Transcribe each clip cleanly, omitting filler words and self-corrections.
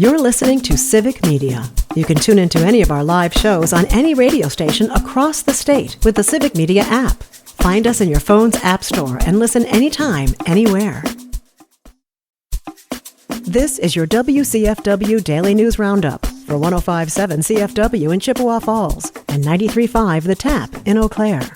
You're listening to Civic Media. You can tune into any of our live shows on any radio station across the state with the Civic Media app. Find us in your phone's app store and listen anytime, anywhere. This is your WCFW Daily News Roundup for 105.7 CFW in Chippewa Falls and 93.5 The Tap in Eau Claire.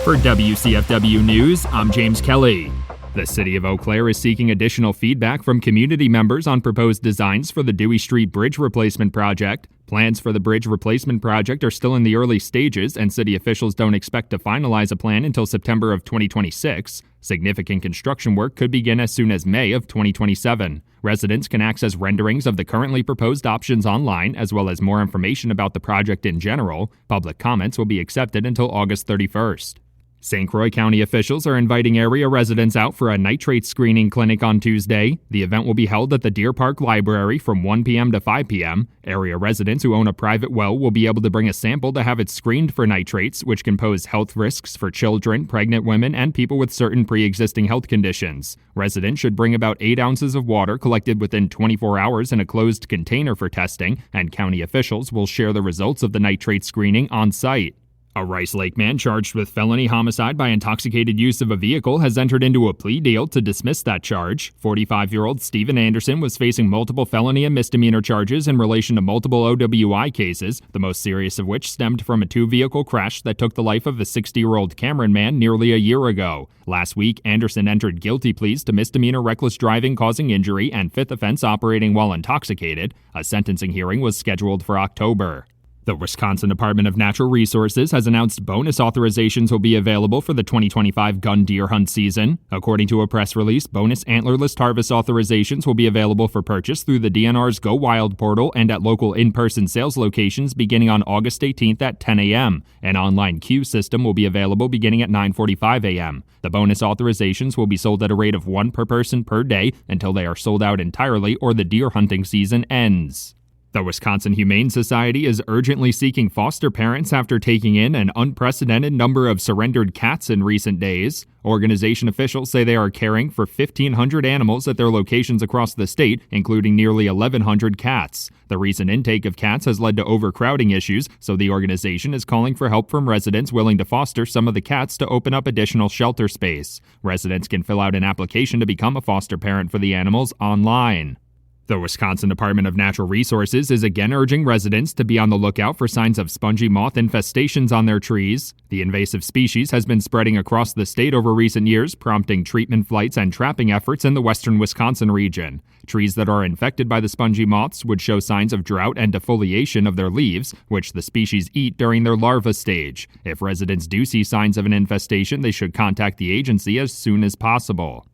For WCFW News, I'm James Kelly. The City of Eau Claire is seeking additional feedback from community members on proposed designs for the Dewey Street Bridge Replacement Project. Plans for the bridge replacement project are still in the early stages, and city officials don't expect to finalize a plan until September of 2026. Significant construction work could begin as soon as May of 2027. Residents can access renderings of the currently proposed options online, as well as more information about the project in general. Public comments will be accepted until August 31st. St. Croix County officials are inviting area residents out for a nitrate screening clinic on Tuesday. The event will be held at the Deer Park Library from 1 p.m. to 5 p.m. Area residents who own a private well will be able to bring a sample to have it screened for nitrates, which can pose health risks for children, pregnant women, and people with certain pre-existing health conditions. Residents should bring about 8 ounces of water collected within 24 hours in a closed container for testing, and county officials will share the results of the nitrate screening on site. A Rice Lake man charged with felony homicide by intoxicated use of a vehicle has entered into a plea deal to dismiss that charge. 45-year-old Stephen Anderson was facing multiple felony and misdemeanor charges in relation to multiple OWI cases, the most serious of which stemmed from a 2-vehicle crash that took the life of a 60-year-old Cameron man nearly a year ago. Last week, Anderson entered guilty pleas to misdemeanor reckless driving causing injury and 5th offense operating while intoxicated. A sentencing hearing was scheduled for October. The Wisconsin Department of Natural Resources has announced bonus authorizations will be available for the 2025 gun deer hunt season. According to a press release, bonus antlerless harvest authorizations will be available for purchase through the DNR's Go Wild portal and at local in-person sales locations beginning on August 18th at 10 a.m. An online queue system will be available beginning at 9:45 a.m. The bonus authorizations will be sold at a rate of 1 per person per day until they are sold out entirely or the deer hunting season ends. The Wisconsin Humane Society is urgently seeking foster parents after taking in an unprecedented number of surrendered cats in recent days. Organization officials say they are caring for 1,500 animals at their locations across the state, including nearly 1,100 cats. The recent intake of cats has led to overcrowding issues, so the organization is calling for help from residents willing to foster some of the cats to open up additional shelter space. Residents can fill out an application to become a foster parent for the animals online. The Wisconsin Department of Natural Resources is again urging residents to be on the lookout for signs of spongy moth infestations on their trees. The invasive species has been spreading across the state over recent years, prompting treatment flights and trapping efforts in the western Wisconsin region. Trees that are infected by the spongy moths would show signs of drought and defoliation of their leaves, which the species eat during their larva stage. If residents do see signs of an infestation, they should contact the agency as soon as possible.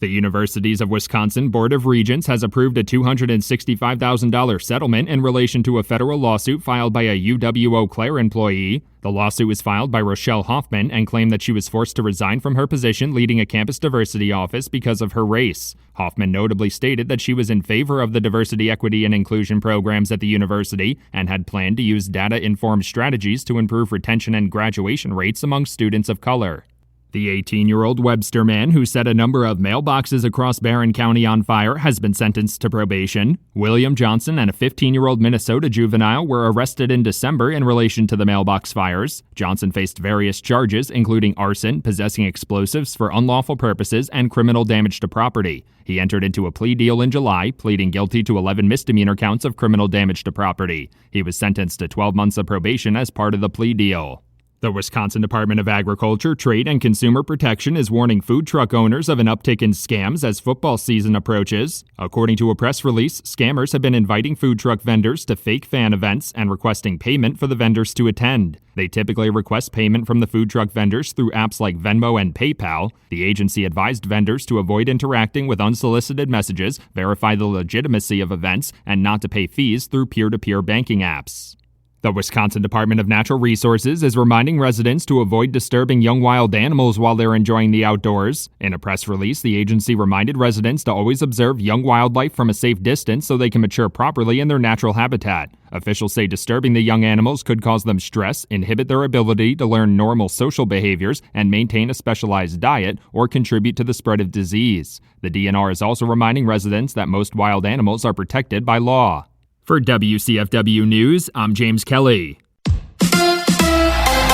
The Universities of Wisconsin Board of Regents has approved a $265,000 settlement in relation to a federal lawsuit filed by a UW Eau Claire employee. The lawsuit was filed by Rochelle Hoffman and claimed that she was forced to resign from her position leading a campus diversity office because of her race. Hoffman notably stated that she was in favor of the diversity, equity, and inclusion programs at the university and had planned to use data-informed strategies to improve retention and graduation rates among students of color. The 18-year-old Webster man who set a number of mailboxes across Barron County on fire has been sentenced to probation. William Johnson and a 15-year-old Minnesota juvenile were arrested in December in relation to the mailbox fires. Johnson faced various charges, including arson, possessing explosives for unlawful purposes, and criminal damage to property. He entered into a plea deal in July, pleading guilty to 11 misdemeanor counts of criminal damage to property. He was sentenced to 12 months of probation as part of the plea deal. The Wisconsin Department of Agriculture, Trade, and Consumer Protection is warning food truck owners of an uptick in scams as football season approaches. According to a press release, scammers have been inviting food truck vendors to fake fan events and requesting payment for the vendors to attend. They typically request payment from the food truck vendors through apps like Venmo and PayPal. The agency advised vendors to avoid interacting with unsolicited messages, verify the legitimacy of events, and not to pay fees through peer-to-peer banking apps. The Wisconsin Department of Natural Resources is reminding residents to avoid disturbing young wild animals while they're enjoying the outdoors. In a press release, the agency reminded residents to always observe young wildlife from a safe distance so they can mature properly in their natural habitat. Officials say disturbing the young animals could cause them stress, inhibit their ability to learn normal social behaviors, and maintain a specialized diet, or contribute to the spread of disease. The DNR is also reminding residents that most wild animals are protected by law. For WCFW News, I'm James Kelly.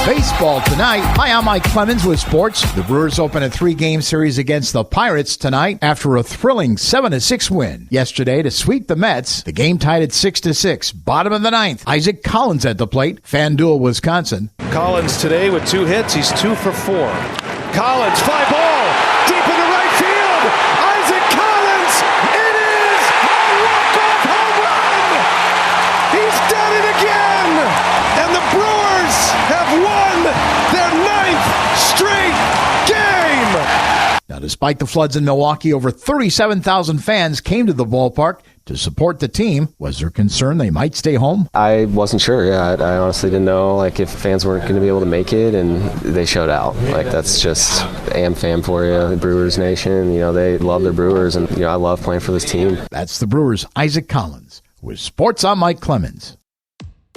Baseball tonight. Hi, I'm Mike Clemens with sports. The Brewers open a 3-game series against the Pirates tonight after a thrilling 7-6 win yesterday to sweep the Mets. The game tied at 6-6. Bottom of the ninth. Isaac Collins at the plate. FanDuel, Wisconsin. Collins today with 2 hits. He's 2 for 4. Collins, fly ball, deep into right field. Isaac Collins, it is a walk-off home run. He's done it again, and the Brewers have won their 9th straight game. Now, despite the floods in Milwaukee, over 37,000 fans came to the ballpark to support the team. Was there concern they might stay home? I wasn't sure. I honestly didn't know if fans weren't going to be able to make it, and they showed out. That's just fam for you. The Brewers Nation, they love their Brewers, and I love playing for this team. That's the Brewers' Isaac Collins. With sports, I'm Mike Clemens.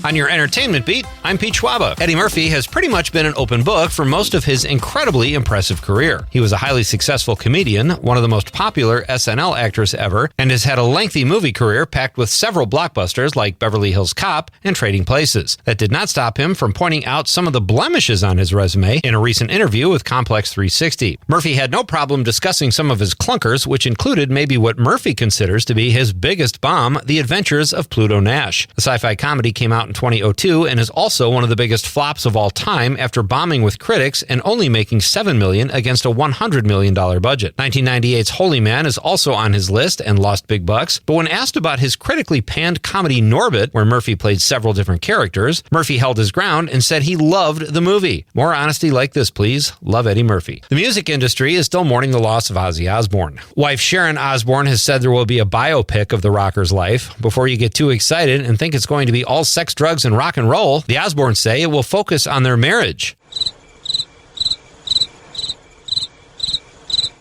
On your entertainment beat, I'm Pete Schwaba. Eddie Murphy has pretty much been an open book for most of his incredibly impressive career. He was a highly successful comedian, one of the most popular SNL actors ever, and has had a lengthy movie career packed with several blockbusters like Beverly Hills Cop and Trading Places. That did not stop him from pointing out some of the blemishes on his resume in a recent interview with Complex 360. Murphy had no problem discussing some of his clunkers, which included maybe what Murphy considers to be his biggest bomb, The Adventures of Pluto Nash. The sci-fi comedy came out in 2002 and is also one of the biggest flops of all time after bombing with critics and only making $7 million against a $100 million budget. 1998's Holy Man is also on his list and lost big bucks, but when asked about his critically panned comedy Norbit, where Murphy played several different characters, Murphy held his ground and said he loved the movie. More honesty like this, please. Love Eddie Murphy. The music industry is still mourning the loss of Ozzy Osbourne. Wife Sharon Osbourne has said there will be a biopic of the rocker's life. Before you get too excited and think it's going to be all sex, drugs, and rock and roll, the Osbournes say it will focus on their marriage.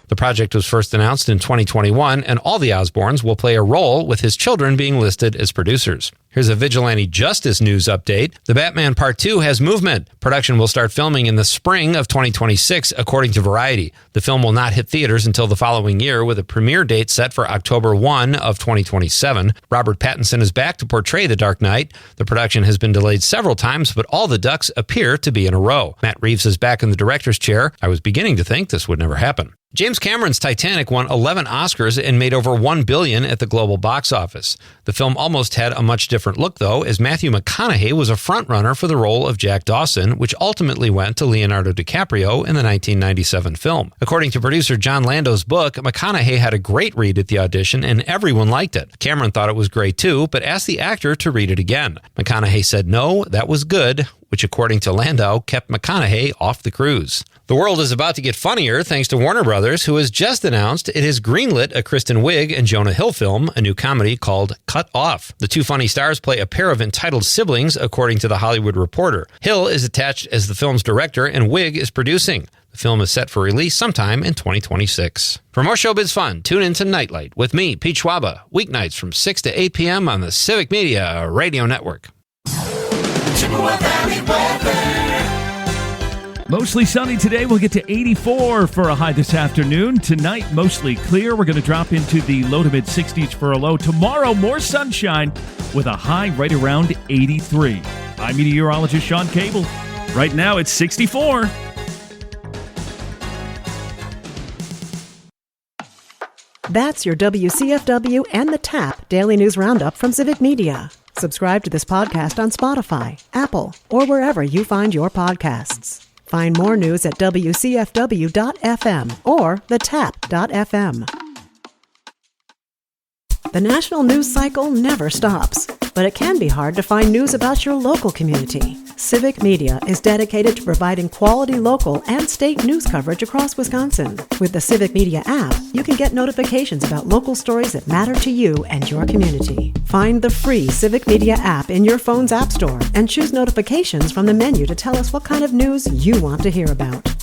The project was first announced in 2021, and all the Osbournes will play a role, with his children being listed as producers. Here's a vigilante justice news update. The Batman Part 2 has movement. Production will start filming in the spring of 2026, according to Variety. The film will not hit theaters until the following year, with a premiere date set for October 1 of 2027. Robert Pattinson is back to portray the Dark Knight. The production has been delayed several times, but all the ducks appear to be in a row. Matt Reeves is back in the director's chair. I was beginning to think this would never happen. James Cameron's Titanic won 11 Oscars and made over $1 billion at the global box office. The film almost had a much different look, though, as Matthew McConaughey was a frontrunner for the role of Jack Dawson, which ultimately went to Leonardo DiCaprio in the 1997 film. According to producer John Lando's book, McConaughey had a great read at the audition and everyone liked it. Cameron thought it was great too, but asked the actor to read it again. McConaughey said no, that was good, which according to Landau kept McConaughey off the cruise. The world is about to get funnier thanks to Warner Brothers, who has just announced it has greenlit a Kristen Wiig and Jonah Hill film, a new comedy called Cut Off. The two funny stars play a pair of entitled siblings, according to The Hollywood Reporter. Hill is attached as the film's director and Wiig is producing. The film is set for release sometime in 2026. For more showbiz fun, tune in to Nightlight with me, Pete Schwaba, weeknights from 6 to 8 p.m. on the Civic Media Radio Network. Mostly sunny today. We'll get to 84 for a high this afternoon. Tonight, mostly clear. We're going to drop into the low to mid-60s for a low. Tomorrow, more sunshine with a high right around 83. I'm meteorologist Sean Cable. Right now, it's 64. That's your WCFW and the TAP Daily News Roundup from Civic Media. Subscribe to this podcast on Spotify, Apple, or wherever you find your podcasts. Find more news at WCFW.FM or thetap.fm. The national news cycle never stops. but it can be hard to find news about your local community. Civic Media is dedicated to providing quality local and state news coverage across Wisconsin. With the Civic Media app, you can get notifications about local stories that matter to you and your community. Find the free Civic Media app in your phone's app store and choose notifications from the menu to tell us what kind of news you want to hear about.